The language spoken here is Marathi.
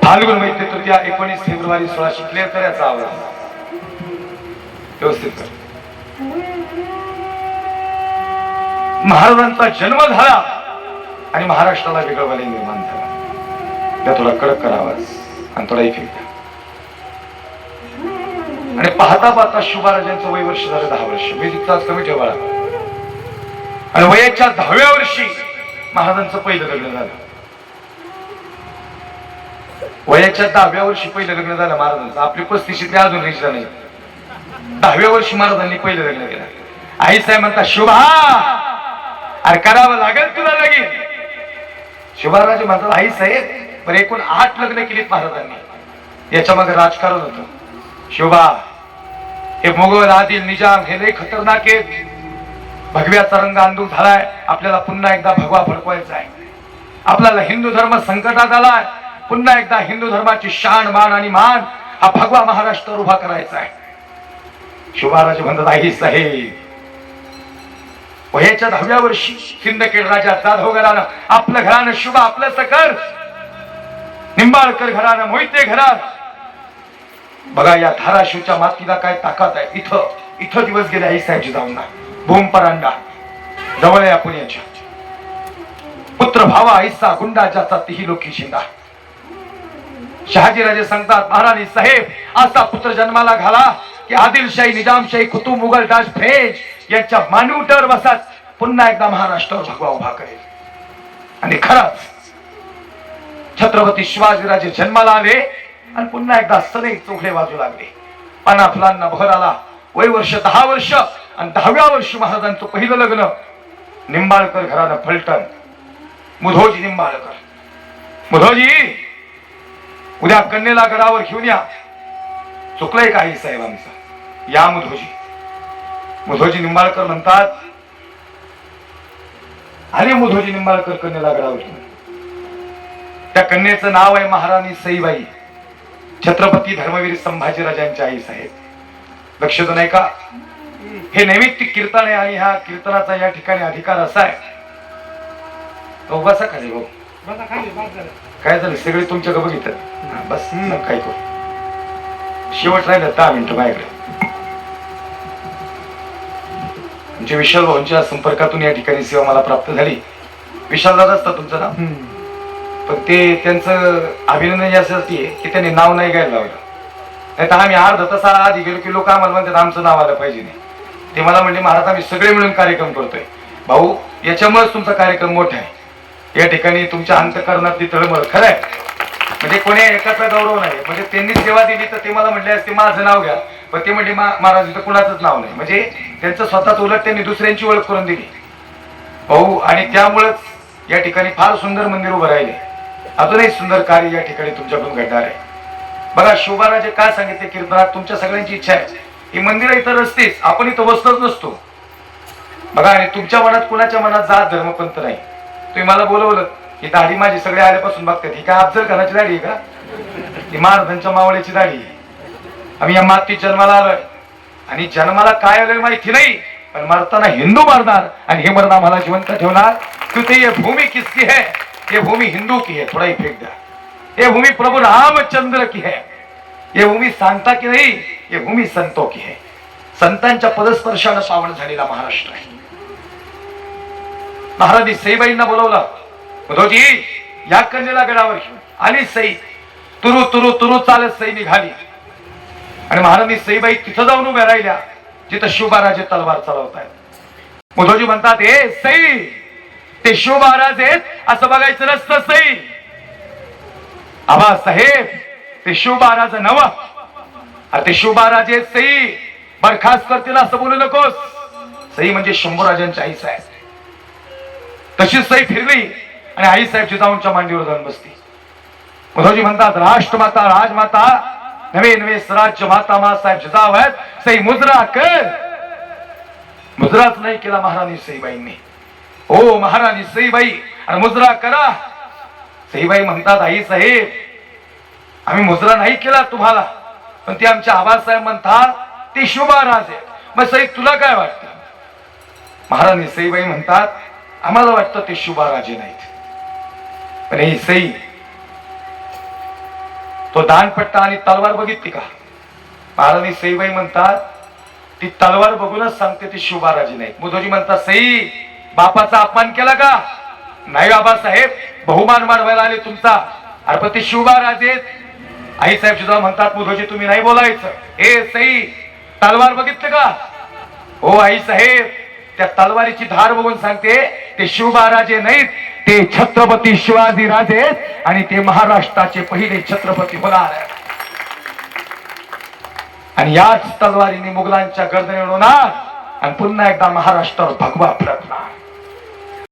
फाल्गुन महिन्यात तृतीया 19 फेब्रुवारी 1600 क्लिअर कर याचा आवाज व्यवस्थित कर. महाराजांचा जन्म झाला आणि महाराष्ट्राला वेगळं वलय निर्माण झाला. त्या थोडा कडक कर आवाज आणि थोडा इफेक्ट. आणि पाहता पाहता शुभाराजांचं वय वर्ष झालं 10 वर्ष. मी तिथं आज कमी ठेवा. आणि वयाच्या 10व्या वर्षी महाराजांचं पहिलं लग्न झालं. वयाच्या 10व्या वर्षी पहिलं लग्न झालं महाराजांचं. आपली 35शी अजून रिक्षा नाही. 10व्या वर्षी महाराजांनी पहिलं लग्न केलं. आई साहेब म्हणता शुभा अरे करावं लागेल तुला लगीन. शुभाराज म्हणतात आई साहेब पण एकूण 8 लग्न केलीत महाराजांनी. याच्या मागे राजकारण होतं. शोभा हे मोगल आदिल निजाम हे लय खतरनाक आहेत. भगव्याचा रंग अंधूक झालाय. आपल्याला पुन्हा एकदा भगवा फडकवायचा आहे. आपल्याला हिंदू धर्म संकटात आलाय. पुन्हा एकदा हिंदू धर्माची शान मान आणि मान हा भगवा महाराष्ट्र उभा करायचा आहे. शुभाराज म्हणतात आई साहेब वयाच्या 10व्या वर्षी सिंदखेड राजा जाधव घराणं आपलं घराणं शुभा आपलं सकल निंबाळकर घराणं मोहिते घरात. बघा या धाराशिवच्या मातीला काय ताकद आहे. इथं इथं दिवस गेले आई साहेबजी जाऊन ना. भूम परांडा जवळ आहे पुण्याच्या. पुत्र भावा ऐसा गुंडा ज्याचा तीही लोकी शिंदा. शहाजीराजे सांगतात महाराणी साहेब असा पुत्र जन्माला घाला की आदिलशाही निजामशाही कुतुब मुघल राज फ्रेंच यांच्या मानवटीवर बसत पुन्हा एकदा महाराष्ट्रावर भगवा उभा करेल. आणि खरंच छत्रपती शिवाजीराजे जन्माला आले आणि पुन्हा एकदा सनई चोखडे वाजू लागले. पाना फुलांना भर आला. वय वर्ष 10 वर्ष आणि 10व्या वर्षी महाराजांचं पहिलं लग्न निंबाळकर घराणं फलटण. मुधोजी निंबाळकर. मुधोजी उद्या कन्येला गडावर घेऊन या. चुकलंय काही साहेब आमचं या मुधोजी. मुधोजी निंबाळकर म्हणतात आणि मुधोजी निंबाळकर कन्येला गडावर घेऊन. त्या कन्येचं नाव आहे महाराणी सईबाई छत्रपती धर्मवीर संभाजीराजांच्या आई साहेब. लक्ष तर नाही का. हे नैमित्तिक कीर्तन आहे आणि ह्या कीर्तनाचा या ठिकाणी अधिकार असा आहे. बसा खाली भाऊ. काय झालं सगळे तुमच्याकडे बघितलं बस काय करू. शेवट राहिलं 10 मिनिटं माझ्याकडे. आमच्या विशाल भाऊंच्या संपर्कातून या ठिकाणी सेवा मला प्राप्त झाली. विशाल दादा असतं तुमचं नाव. पण ते त्यांचं अभिनंदन यासाठी की त्यांनी नाव नाही घ्यायला लावलं. नाही तर आम्ही अर्धा तासा आधी गेलो की लोक आम्हाला म्हणतात आमचं नाव आलं पाहिजे नाही. ते मला म्हणले महाराज आम्ही सगळे मिळून कार्यक्रम करतोय. भाऊ याच्यामुळेच तुमचा कार्यक्रम मोठा आहे. या ठिकाणी तुमच्या अंतःकरणातली तळमळ खरं आहे. म्हणजे कोणी एकाचा गौरव नाही. म्हणजे त्यांनी सेवा दिली तर ते मला म्हणले असते माझं नाव घ्या पण ते म्हणले महाराज इथं कुणाचंच नाव नाही. म्हणजे त्यांचं स्वतःच उलट त्यांनी दुसऱ्यांची ओळख करून दिली भाऊ. आणि त्यामुळेच या ठिकाणी फार सुंदर मंदिर उभं राहिले. अजूनही सुंदर कार्य या ठिकाणी तुमच्याकडून घडणार आहे. बघा शोभाराजे काय सांगितले कीर्तनात तुमच्या सगळ्यांची इच्छा आहे ही मंदिर इथं रस्तेच आपण इथं बसतच नसतो. बघा आणि तुमच्या मनात कुणाच्या मनात जात धर्मपंथ नाही. तुम्ही मला बोलवलं की दाढी माझी सगळे आल्यापासून बघतात ही काय अफजल खानाची दाढी आहे का. ही महाराजांच्या मावळ्याची दाढी आहे. आम्ही या मातीत जन्माला आलोय आणि जन्माला काय आलोय माहिती नाही पण मरताना हिंदू मरणार आणि हे मरण आम्हाला जिवंत ठेवणार. क्योंकि ये भूमि किसकी है. ये भूमि हिंदू की है. थोड़ा इफेक्ट द्या. ये भूमि प्रभु रामचंद्र की है. ये भूमि सांता की नहीं ये भूमि संतों की है. संतांच्या पदस्पर्शाने पावन झालेला महाराष्ट्र आहे. महाराणी सईबाईंना बोलवलं. मुधोजी या कन्येला गडावर घेऊन आली सई. तुरु तुरु तुरु चालत सई निघाली आणि महाराणी सईबाई तिथं जाऊन उभ्या राहिल्या जिथं शिवबाराजे तलवार चालवतायत. मुधोजी म्हणतात ए सई ते शिवबाराज आहेत असं बघायचं नसतं सई. आबा साहेब ते शिवबाराज नव अरे ते शिवबाराज आहेत सई. बरखास्त करतील असं बोलू नकोस. सई म्हणजे शंभूराजांची आई साहेब. तशी सई फिरली आणि आई साहेब जिजाऊंच्या मांडीवर जाऊन बसली. मुधोजी म्हणतात राष्ट्रमाता राजमाता नवे नवे स्वराज्य माता मा साहेब जिजाऊ आहेत. सई मुजरा कर. मुजराच नाही केला महाराणी सईबाईंनी. हो महाराणी सईबाई आणि मुजरा करा. सईबाई म्हणतात आई साहेब आम्ही मुजरा नाही केला तुम्हाला पण ते आमच्या आबासाहेब म्हणतात ते शुभाराज आहे. मग सई तुला काय वाटतं. महाराणी सईबाई म्हणतात आम्हाला वाटतं ते शुभाराजे नाहीत. पण ही सई तो दानपट्टा आणि तलवार बघितली का? महाराणी सईबाई म्हणतात ती तलवार बघूनच सांगते ती शिवबाराजी नाही. मुधोजी म्हणतात सई बापाचा अपमान केला का? नाही बाबासाहेब, बहुमान मानवायला आले तुमचा. अरे पण ते शिवबाराजे. आई साहेब सुद्धा म्हणतात मुधोजी तुम्ही नाही बोलायचं. ए सई तलवार बघितलं का? हो आई साहेब, त्या तलवारीची धार बघून सांगते ते शिवबाराजे नाहीत, ते छत्रपती शिवाजी राजे आणि ते महाराष्ट्राचे पहिले छत्रपती होणार. आणि याच तलवारीने मुघलांच्या गर्दनीवर होणार आणि पुन्हा एकदा महाराष्ट्रावर भगवा फडकणार.